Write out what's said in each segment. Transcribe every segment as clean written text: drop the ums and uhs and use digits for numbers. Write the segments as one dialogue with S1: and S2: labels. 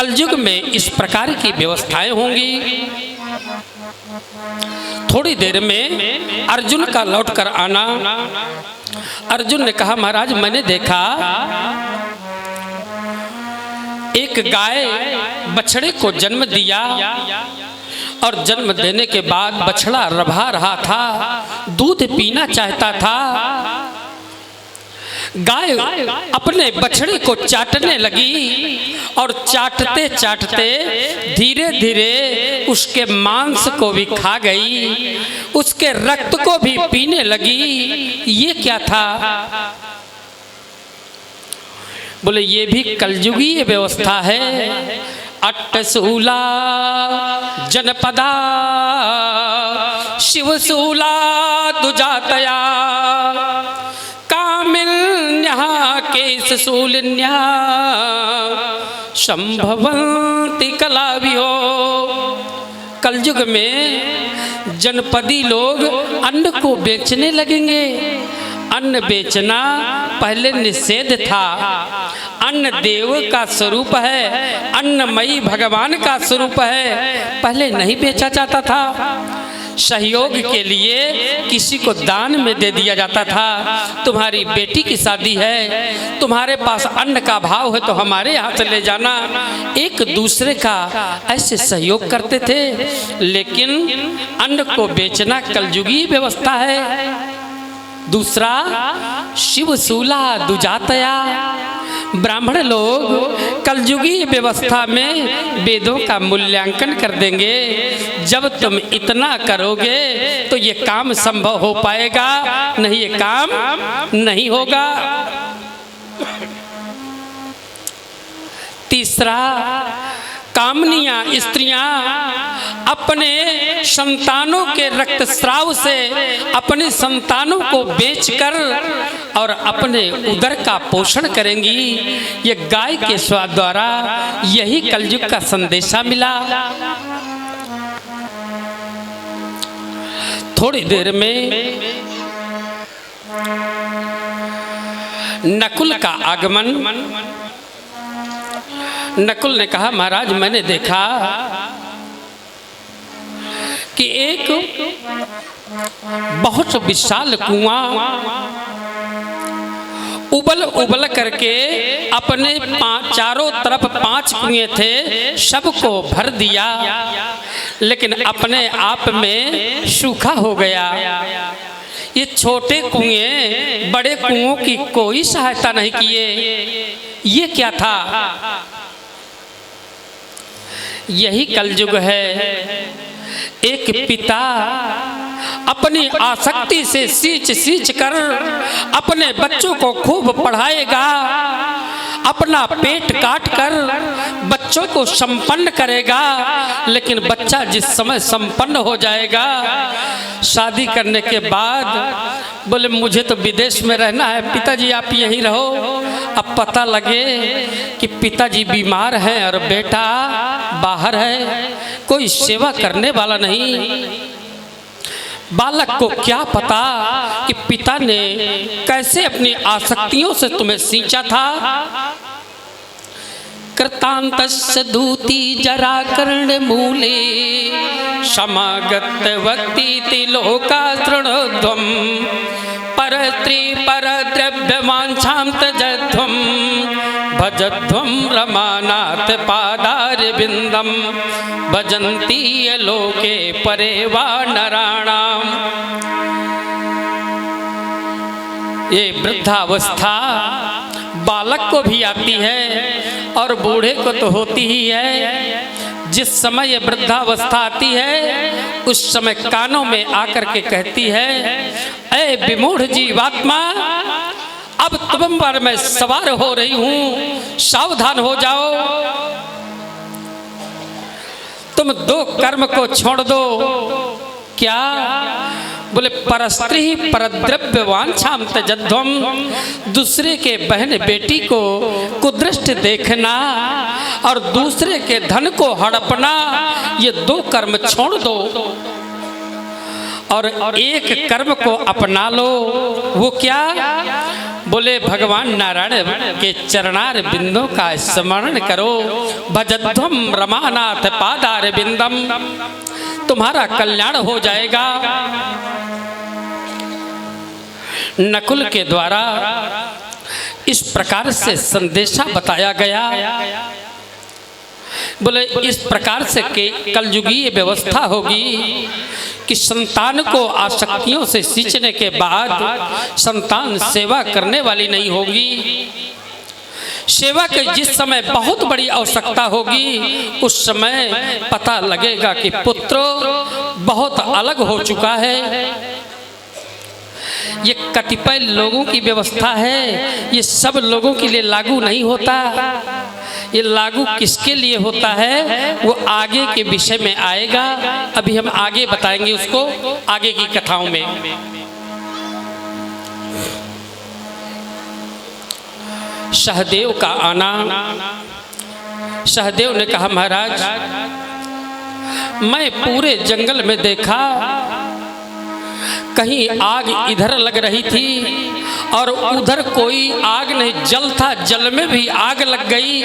S1: कलयुग में इस प्रकार की व्यवस्थाएं होंगी। थोड़ी देर में अर्जुन का लौट कर आना। अर्जुन ने कहा, महाराज मैंने देखा एक गाय बछड़े को जन्म दिया और जन्म देने के बाद बछड़ा रभा रहा था, दूध पीना चाहता था। गाय अपने बछड़े को चाटने लगी और चाटते चाटते धीरे धीरे उसके मांस को भी खा गई, उसके रक्त को भी पीने लगी। ये क्या था? बोले ये भी कलयुगीय व्यवस्था है। अट्टसूला जनपदा शिवसूला दुजातया केशशूलिन्या संभवन्ति कलावियो। कलयुग में जनपदी लोग अन्न को बेचने लगेंगे। अन्न बेचना पहले निषेध था। अन्न देव का स्वरूप है, अन्नमयी भगवान का स्वरूप है, पहले नहीं बेचा जाता था। सहयोग के लिए किसी को दान में दे दिया जाता था। तुम्हारी बेटी की शादी है, तुम्हारे पास अन्न का भाव है तो हमारे यहाँ से ले जाना। एक दूसरे का ऐसे सहयोग करते थे। लेकिन अन्न को बेचना कलयुगी व्यवस्था है। दूसरा शिवसूला दुजातया। ब्राह्मण लोग कलयुगी व्यवस्था में वेदों का मूल्यांकन कर देंगे। जब तुम इतना करोगे तो ये काम संभव हो पाएगा, नहीं ये काम नहीं होगा। तीसरा, कामनियां स्त्रियां अपने संतानों के रक्तस्राव से अपने संतानों को बेचकर और अपने उदर का पोषण करेंगी। ये गाय के स्वाद द्वारा यही कलयुग का संदेशा मिला। थोड़ी देर में नकुल का आगमन। नकुल ने कहा, महाराज मैंने देखा कि एक बहुत विशाल कुआं उबल उबल करके अपने चारों तरफ 5 कुएं थे, सबको भर दिया, लेकिन अपने आप में सूखा हो गया। ये छोटे कुएं बड़े कुओं की कोई सहायता नहीं किए। ये क्या था? यही कलयुग है। एक पिता अपनी आसक्ति से सींच कर अपने बच्चों को खूब पढ़ाएगा, अपना पेट काट कर बच्चों को संपन्न करेगा, लेकिन बच्चा जिस समय संपन्न हो जाएगा, शादी करने के बाद बोले मुझे तो विदेश में रहना है, पिताजी आप यहीं रहो। अब पता लगे कि पिताजी बीमार हैं और बेटा बाहर है, कोई सेवा करने वाला नहीं। बालक को क्या पता कि पिता ने कैसे अपनी आसक्तियों से तुम्हें सींचा था। कृतान्तस्य दूती जरा कर्ण मूले समागत वक्ति लोका तृणध्वम परस्त्री परद्रव्य वांछां त्यजध्वम भजध्वम रमानाथ पादार बिंदम भजन्ति लोके परे वा नराणाम। ये वृद्धावस्था बालक को भी आती है और बूढ़े को तो होती ही है। जिस समय ये वृद्धावस्था आती है उस समय कानों में आकर के कहती है, ऐ विमूढ़ जीवात्मा, अब तुम पर मैं सवार हो रही हूं, सावधान हो जाओ। तुम 2 कर्म को छोड़ दो। क्या? बोले परस्त्री परद्रव्य वांछां त्यजध्वम। दूसरे के बहन बेटी को कुदृष्ट देखना और दूसरे के धन को हड़पना, ये 2 कर्म छोड़ दो और एक कर्म को अपना लो। वो क्या? बोले भगवान नारायण के चरणार बिंदों का स्मरण करो, भजध्वम रमानाथ पादार बिंदम, तुम्हारा कल्याण हो जाएगा। नकुल के द्वारा इस प्रकार से संदेशा बताया गया। बोले इस प्रकार से कलयुगीय व्यवस्था होगी कि संतान को आसक्तियों से सींचने के बाद संतान सेवा करने वाली नहीं होगी। सेवा के जिस समय बहुत बड़ी आवश्यकता होगी उस समय पता लगेगा कि पुत्र बहुत अलग हो चुका है। ये कतिपय लोगों की व्यवस्था है, ये सब लोगों के लिए लागू नहीं होता। ये लागू किसके लिए होता है वो आगे के विषय में आएगा, अभी हम आगे बताएंगे उसको आगे की कथाओं में। सहदेव का आना। सहदेव ने कहा महाराज मैं पूरे जंगल में देखा कहीं आग इधर लग रही थी और उधर कोई आग नहीं, जल था, जल में भी आग लग गई।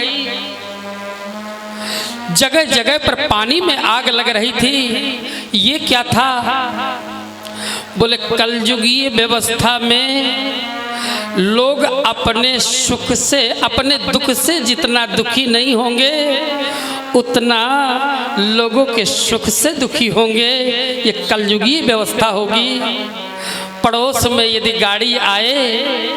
S1: जगह जगह पर पानी में आग लग रही थी, ये क्या था? बोले कलयुगीय व्यवस्था में लोग अपने सुख से अपने दुख से जितना दुखी नहीं होंगे उतना लोगों के सुख से दुखी होंगे। ये कलयुगीय व्यवस्था होगी। पड़ोस में यदि गाड़ी आए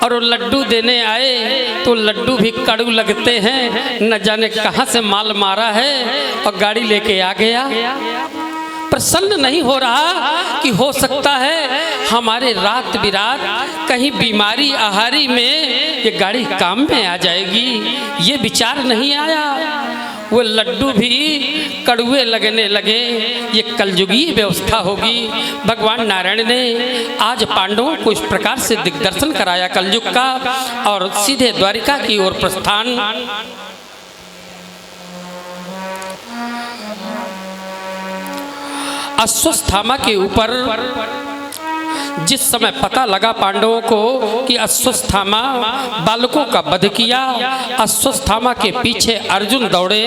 S1: और लड्डू देने आए तो लड्डू भी कड़ू लगते हैं, न जाने कहाँ से माल मारा है और गाड़ी लेके आ गया। प्रसन्न नहीं हो रहा कि हो सकता है हमारे रात बिरात कहीं बीमारी आहारी में ये गाड़ी काम में आ जाएगी, ये विचार नहीं आया। वो लड्डू भी कड़ुए लगने लगे। ये कलयुगीय व्यवस्था होगी। भगवान नारायण ने आज पांडवों को इस प्रकार से दिग्दर्शन कराया कलयुग का और सीधे द्वारिका की ओर प्रस्थान। अश्वत्थामा के ऊपर जिस समय पता लगा पांडवों को कि अश्वत्थामा बालकों का वध किया, अश्वत्थामा के पीछे अर्जुन दौड़े।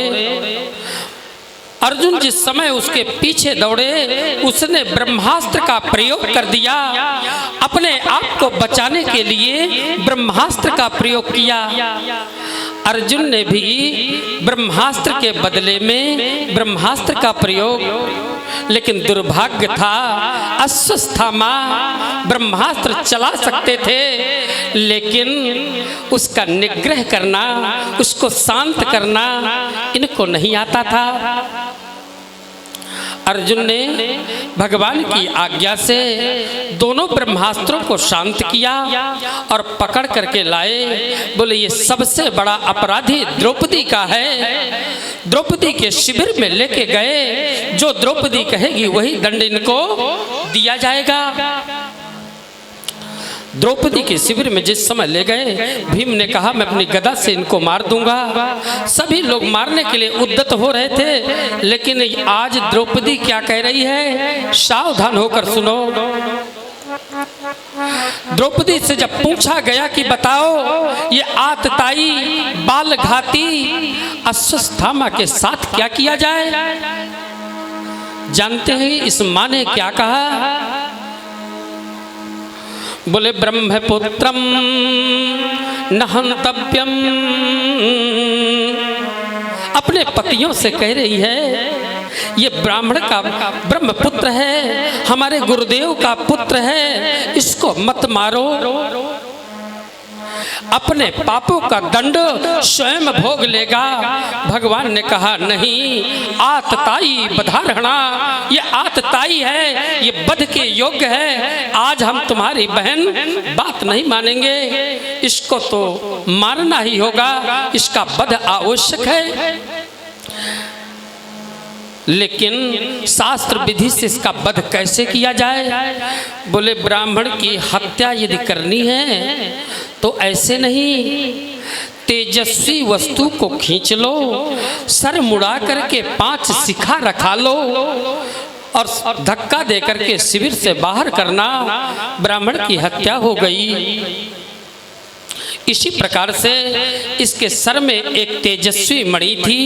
S1: अर्जुन जिस समय उसके पीछे दौड़े उसने ब्रह्मास्त्र का प्रयोग कर दिया। अपने आप को बचाने के लिए ब्रह्मास्त्र का प्रयोग किया। अर्जुन ने भी ब्रह्मास्त्र के बदले में ब्रह्मास्त्र का प्रयोग, लेकिन दुर्भाग्य था अश्वत्थामा ब्रह्मास्त्र चला सकते थे लेकिन उसका निग्रह करना, उसको शांत करना इनको नहीं आता था। अर्जुन ने भगवान की आज्ञा से दोनों ब्रह्मास्त्रों को शांत किया और पकड़ करके लाए। बोले ये सबसे बड़ा अपराधी द्रौपदी का है। द्रौपदी के शिविर में लेके गए, जो द्रौपदी कहेगी वही दंड इनको दिया जाएगा। द्रौपदी के शिविर में जिस समय ले गए, भीम ने कहा मैं अपनी गदा से इनको मार दूंगा। सभी लोग मारने के लिए उद्यत हो रहे थे, लेकिन आज द्रौपदी क्या कह रही है, सावधान होकर सुनो। द्रौपदी से जब पूछा गया कि बताओ ये आतताई बालघाती अश्वत्थामा के साथ क्या किया जाए, जानते हैं इस माँ ने क्या कहा? बोले ब्रह्मपुत्रम न हन्तव्यम। अपने पतियों से कह रही है ये ब्राह्मण का ब्रह्मपुत्र है, हमारे गुरुदेव का पुत्र है, इसको मत मारो। अपने पापों का दंड स्वयं भोग लेगा। भगवान ने कहा नहीं, आतताई बधारणा, ये आतताई है, ये वध के योग्य है। आज हम तुम्हारी बहन बात नहीं मानेंगे, इसको तो मारना ही होगा, इसका वध आवश्यक है। लेकिन शास्त्र विधि से इसका वध कैसे किया जाए? बोले ब्राह्मण की हत्या यदि करनी है तो ऐसे नहीं, तेजस्वी वस्तु को खींच लो, सर मुड़ा करके 5 शिखा रखा लो और धक्का देकर के शिविर से बाहर करना, ब्राह्मण की हत्या हो गई। इसी प्रकार से इसके सर में एक तेजस्वी मणि थी।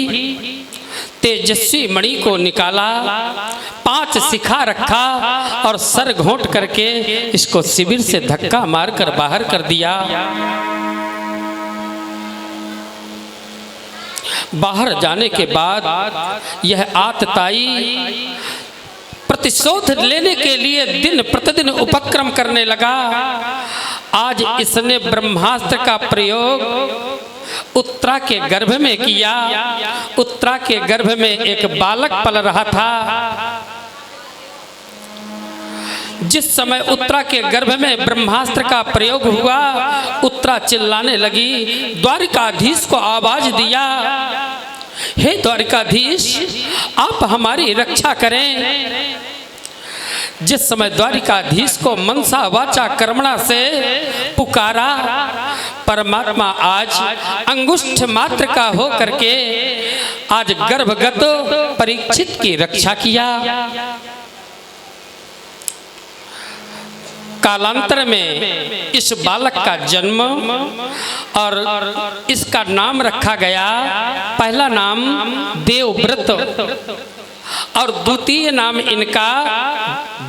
S1: तेजस्वी मणि को निकाला, 5 शिखा रखा और सर घोंट करके इसको शिविर से धक्का मारकर बाहर कर दिया। बाहर जाने के बाद यह आतताई प्रतिशोध लेने के लिए दिन प्रतिदिन उपक्रम करने लगा। आज इसने ब्रह्मास्त्र का प्रयोग उत्तरा के गर्भ में किया। उत्तरा के गर्भ में एक बालक पल रहा था। जिस समय उत्तरा के गर्भ में ब्रह्मास्त्र का प्रयोग हुआ, उत्तरा चिल्लाने लगी, द्वारिकाधीश को आवाज दिया, हे द्वारिकाधीश, आप हमारी रक्षा करें। जिस समय द्वारिकाधीश को मनसा वाचा कर्मणा से पुकारा, परमात्मा आज अंगुष्ठ मात्र का हो करके आज गर्भगत परीक्षित की रक्षा किया। कालांतर में इस बालक का जन्म और इसका नाम रखा गया, पहला नाम देवव्रत और द्वितीय नाम इनका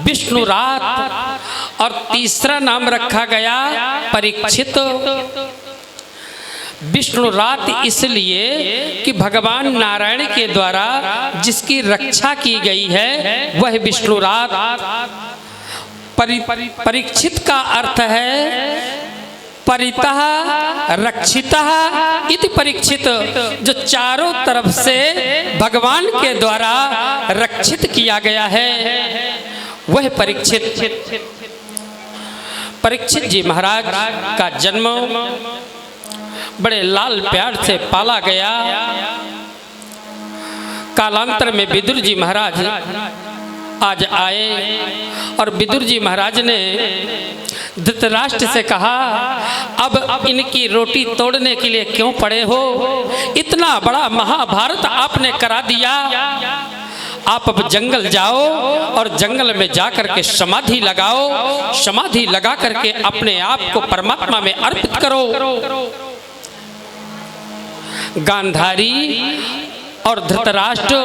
S1: विष्णुरात और तीसरा नाम रखा गया परीक्षित। विष्णुरात इसलिए कि भगवान नारायण के द्वारा जिसकी रक्षा की गई है वह विष्णुरात। परीक्षित का अर्थ है परितः रक्षितः इति परीक्षित, जो चारों तरफ से भगवान के द्वारा रक्षित किया गया है वह परीक्षित। परीक्षित जी महाराज का जन्म बड़े लाल प्यार से पाला गया। कालांतर में विदुर जी महाराज आज आए और विदुर जी महाराज ने धृतराष्ट्र से कहा, अब इनकी रोटी तोड़ने के लिए क्यों पड़े हो? इतना बड़ा महाभारत आपने करा दिया, आप अब जंगल जाओ और जंगल में जाकर के समाधि लगाओ, समाधि लगा करके अपने आप को परमात्मा में अर्पित करो। गांधारी और धृतराष्ट्र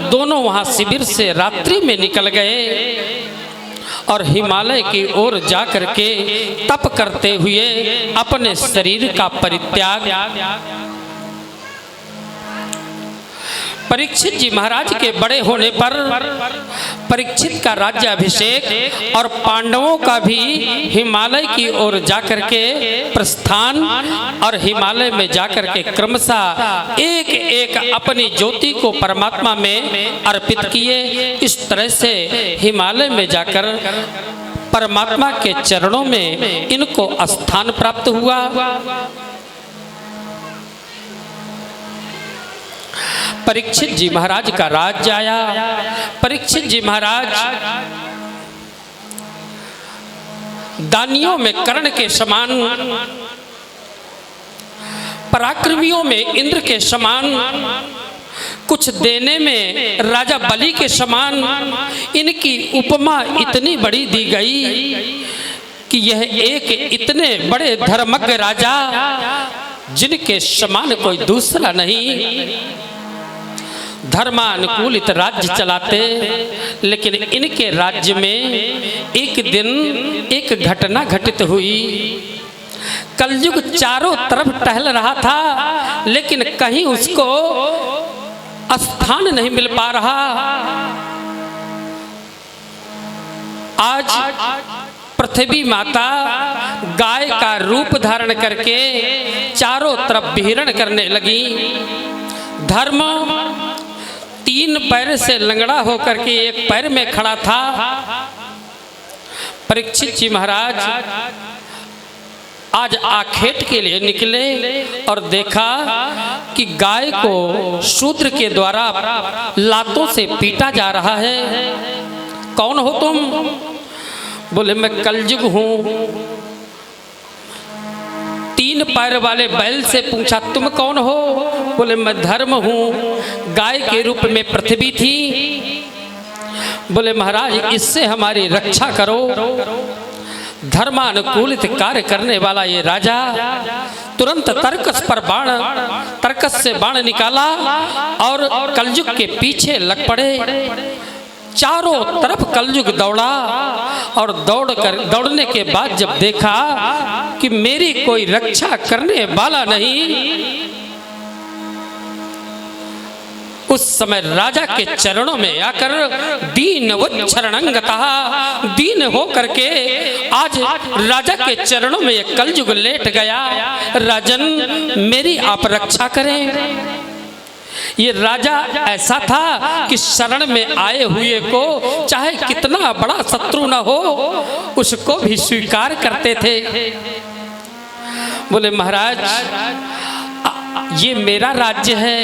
S1: दोनों वहां शिविर से रात्रि में निकल गए और हिमालय की ओर जाकर के तप करते हुए अपने शरीर का परित्याग। परीक्षित जी महाराज के बड़े होने पर परीक्षित का राज्याभिषेक और पांडवों का भी हिमालय की ओर जाकर के प्रस्थान और हिमालय में जाकर के क्रमशः एक एक अपनी ज्योति को परमात्मा में अर्पित किए। इस तरह से हिमालय में जाकर परमात्मा के चरणों में इनको स्थान प्राप्त हुआ। परीक्षित जी महाराज का राज्य आया। परीक्षित जी महाराज दानियों में कर्ण के समान, पराक्रमियों में इंद्र के समान, कुछ देने में राजा बलि के समान इनकी उपमा इतनी बड़ी दी गई कि यह एक इतने बड़े धर्मज्ञ राजा जिनके समान कोई दूसरा नहीं, धर्मानुकूलित राज्य चलाते। लेकिन इनके राज्य में एक दिन एक घटना घटित हुई। कलयुग चारों तरफ टहल रहा था लेकिन कहीं उसको स्थान नहीं मिल पा रहा। आज पृथ्वी माता गाय का रूप धारण करके चारों तरफ विहरण करने लगी। धर्म 3 पैर से लंगड़ा होकर के एक पैर में खड़ा था। परीक्षित जी महाराज आज आखेट के लिए निकले और देखा कि गाय को शूद्र के द्वारा लातों से पीटा जा रहा है। कौन हो तुम? बोले मैं कलयुग हूँ। 3 पैर वाले बैल से पूछा तुम कौन हो? बोले मैं धर्म हूँ। गाय के रूप में पृथ्वी थी। बोले महाराज इससे हमारी रक्षा करो। धर्मानुकूलित कार्य करने वाला ये राजा तुरंत तर्कस से बाण निकाला और कलयुग के पीछे लग पड़े। चारों तरफ कलयुग दौड़ा और दौड़ने के बाद जब देखा कि मेरी कोई रक्षा करने वाला नहीं, उस समय राजा के चरणों में आकर दीनवच्छरणंगतः दीन हो करके आज राजा के चरणों में ये कलयुग लेट गया। राजन मेरी आप रक्षा करें। ये राजा ऐसा था कि शरण में आए हुए को चाहे कितना बड़ा शत्रु न हो उसको भी स्वीकार करते थे। बोले महाराज ये मेरा राज्य है,